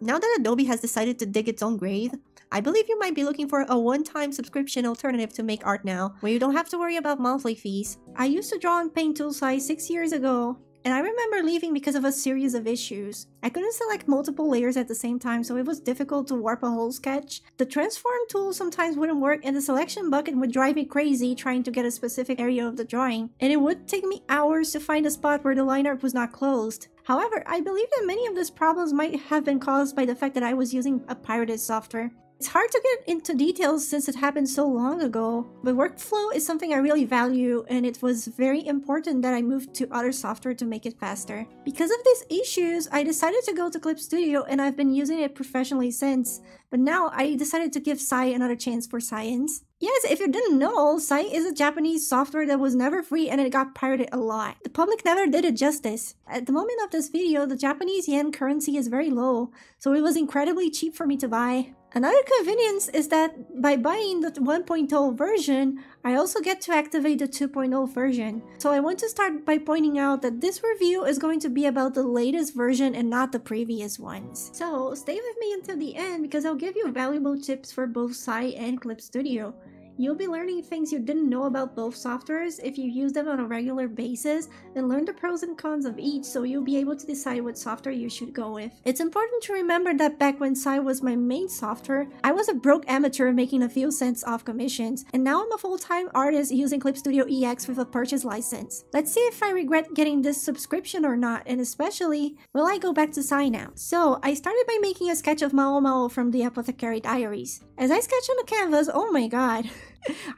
Now that Adobe has decided to dig its own grave, I believe you might be looking for a one-time subscription alternative to make art now, where you don't have to worry about monthly fees. I used to draw on PAINT TOOL SAI 6 years ago, and I remember leaving because of a series of issues. I couldn't select multiple layers at the same time, so it was difficult to warp a whole sketch. The transform tool sometimes wouldn't work, and the selection bucket would drive me crazy trying to get a specific area of the drawing, and it would take me hours to find a spot where the line art was not closed. However, I believe that many of these problems might have been caused by the fact that I was using a pirated software. It's hard to get into details since it happened so long ago, but workflow is something I really value, and it was very important that I moved to other software to make it faster. Because of these issues, I decided to go to Clip Studio, and I've been using it professionally since, but now I decided to give Sai another chance for science. Yes, if you didn't know, Sai is a Japanese software that was never free and it got pirated a lot. The public never did it justice. At the moment of this video, the Japanese yen currency is very low, so it was incredibly cheap for me to buy. Another convenience is that by buying the 1.0 version, I also get to activate the 2.0 version. So I want to start by pointing out that this review is going to be about the latest version and not the previous ones. So stay with me until the end because I'll give you valuable tips for both Sai and Clip Studio. You'll be learning things you didn't know about both softwares if you use them on a regular basis, and learn the pros and cons of each so you'll be able to decide what software you should go with. It's important to remember that back when Sai was my main software, I was a broke amateur making a few cents off commissions, and now I'm a full-time artist using Clip Studio EX with a purchase license. Let's see if I regret getting this subscription or not, and especially, will I go back to Sai now? So, I started by making a sketch of Mao Mao from the Apothecary Diaries. As I sketched on the canvas, oh my god,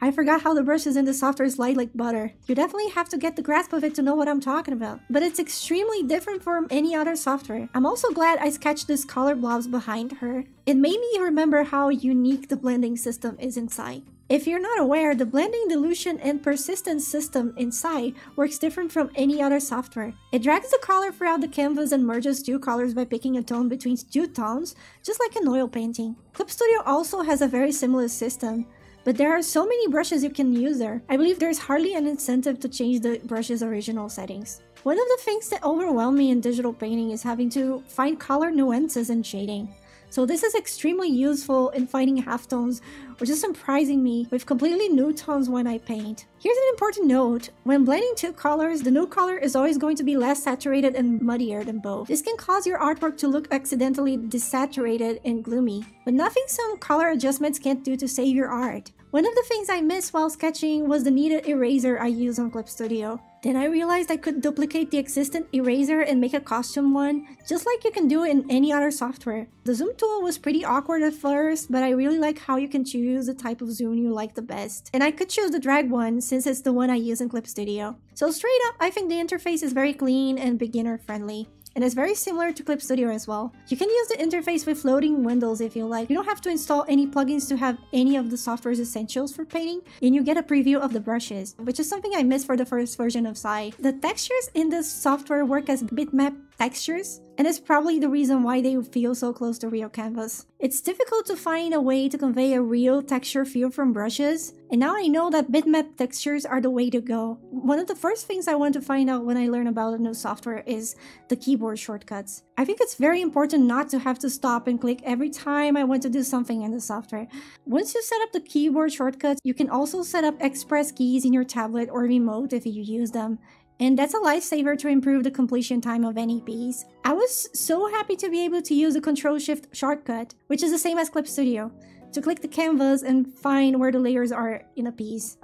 I forgot how the brushes in the software slide like butter. You definitely have to get the grasp of it to know what I'm talking about. But it's extremely different from any other software. I'm also glad I sketched this color blobs behind her. It made me remember how unique the blending system is in Sai. If you're not aware, the blending, dilution, and persistence system in Sai works different from any other software. It drags the color throughout the canvas and merges two colors by picking a tone between two tones, just like an oil painting. Clip Studio also has a very similar system, but there are so many brushes you can use there. I believe there's hardly an incentive to change the brush's original settings. One of the things that overwhelm me in digital painting is having to find color nuances and shading. So this is extremely useful in finding halftones, which is surprising me with completely new tones when I paint. Here's an important note: when blending two colors, the new color is always going to be less saturated and muddier than both. This can cause your artwork to look accidentally desaturated and gloomy, but nothing some color adjustments can't do to save your art. One of the things I missed while sketching was the needed eraser I use on Clip Studio. Then I realized I could duplicate the existing eraser and make a custom one, just like you can do in any other software. The zoom tool was pretty awkward at first, but I really like how you can choose the type of zoom you like the best. And I could choose the drag one since it's the one I use in Clip Studio. So straight up, I think the interface is very clean and beginner friendly. And it's very similar to Clip Studio as well. You can use the interface with floating windows if you like. You don't have to install any plugins to have any of the software's essentials for painting, and you get a preview of the brushes, which is something I missed for the first version of Sai. The textures in this software work as bitmap textures, and it's probably the reason why they feel so close to real canvas. It's difficult to find a way to convey a real texture feel from brushes, and now I know that bitmap textures are the way to go. One of the first things I want to find out when I learn about a new software is the keyboard shortcuts. I think it's very important not to have to stop and click every time I want to do something in the software. Once you set up the keyboard shortcuts, you can also set up express keys in your tablet or remote if you use them. And that's a lifesaver to improve the completion time of any piece. I was so happy to be able to use the Ctrl-Shift shortcut, which is the same as Clip Studio, to click the canvas and find where the layers are in a piece.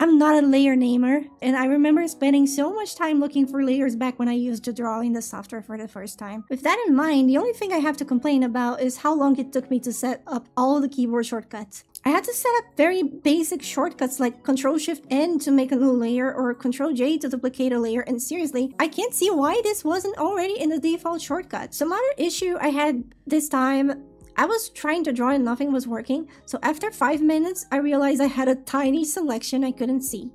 I'm not a layer namer, and I remember spending so much time looking for layers back when I used to draw in the software for the first time. With that in mind, the only thing I have to complain about is how long it took me to set up all the keyboard shortcuts. I had to set up very basic shortcuts like Ctrl-Shift-N to make a new layer or Ctrl-J to duplicate a layer, and seriously, I can't see why this wasn't already in the default shortcut. Some other issue I had this time, I was trying to draw and nothing was working, so after 5 minutes, I realized I had a tiny selection I couldn't see.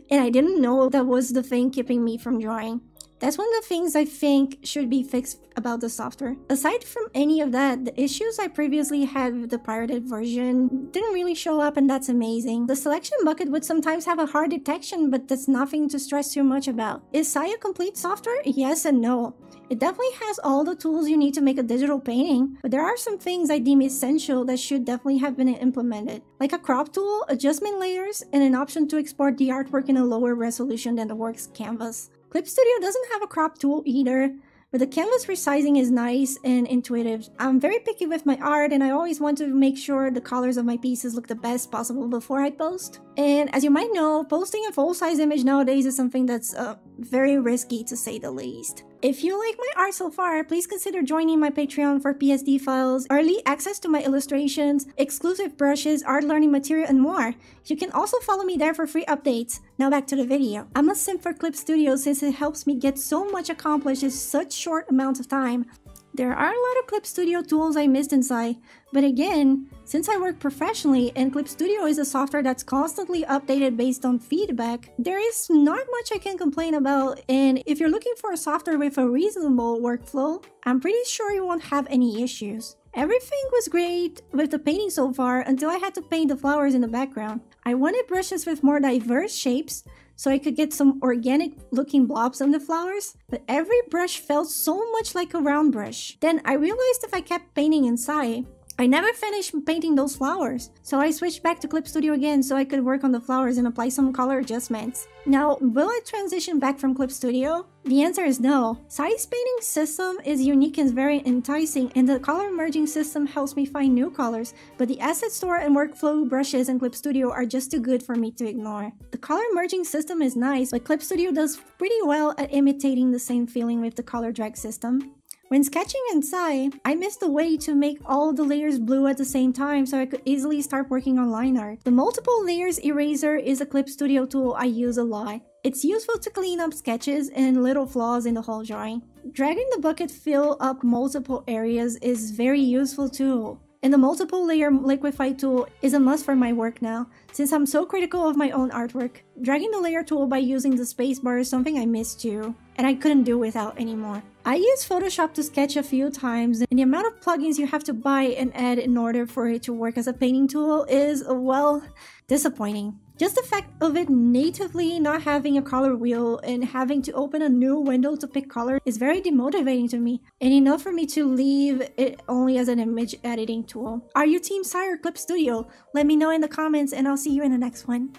And I didn't know that was the thing keeping me from drawing. That's one of the things I think should be fixed about the software. Aside from any of that, the issues I previously had with the pirated version didn't really show up, and that's amazing. The selection bucket would sometimes have a hard detection, but that's nothing to stress too much about. Is SAI a complete software? Yes and no. It definitely has all the tools you need to make a digital painting, but there are some things I deem essential that should definitely have been implemented, like a crop tool, adjustment layers, and an option to export the artwork in a lower resolution than the work's canvas. Clip Studio doesn't have a crop tool either, but the canvas resizing is nice and intuitive. I'm very picky with my art, and I always want to make sure the colors of my pieces look the best possible before I post. And as you might know, posting a full-size image nowadays is something that's very risky, to say the least. If you like my art so far, please consider joining my Patreon for PSD files, early access to my illustrations, exclusive brushes, art learning material, and more. You can also follow me there for free updates. Now back to the video. I'm a simp for Clip Studio since it helps me get so much accomplished in such short amounts of time. There are a lot of Clip Studio tools I missed in SAI, but again, since I work professionally and Clip Studio is a software that's constantly updated based on feedback, there is not much I can complain about, and if you're looking for a software with a reasonable workflow, I'm pretty sure you won't have any issues. Everything was great with the painting so far until I had to paint the flowers in the background. I wanted brushes with more diverse shapes, so I could get some organic looking blobs on the flowers, but every brush felt so much like a round brush. Then I realized if I kept painting in SAI, I never finished painting those flowers, so I switched back to Clip Studio again so I could work on the flowers and apply some color adjustments. Now, will I transition back from Clip Studio? The answer is no. SAI's painting system is unique and very enticing, and the color merging system helps me find new colors, but the asset store and workflow brushes in Clip Studio are just too good for me to ignore. The color merging system is nice, but Clip Studio does pretty well at imitating the same feeling with the color drag system. When sketching in SAI, I missed a way to make all the layers blue at the same time so I could easily start working on line art. The multiple layers eraser is a Clip Studio tool I use a lot. It's useful to clean up sketches and little flaws in the whole drawing. Dragging the bucket fill up multiple areas is very useful too. And the multiple layer liquify tool is a must for my work now, since I'm so critical of my own artwork. Dragging the layer tool by using the spacebar is something I miss too, and I couldn't do without anymore. I use Photoshop to sketch a few times, and the amount of plugins you have to buy and add in order for it to work as a painting tool is, well, disappointing. Just the fact of it natively not having a color wheel and having to open a new window to pick color is very demotivating to me, and enough for me to leave it only as an image editing tool. Are you Team SAI or Clip Studio? Let me know in the comments, and I'll see you in the next one.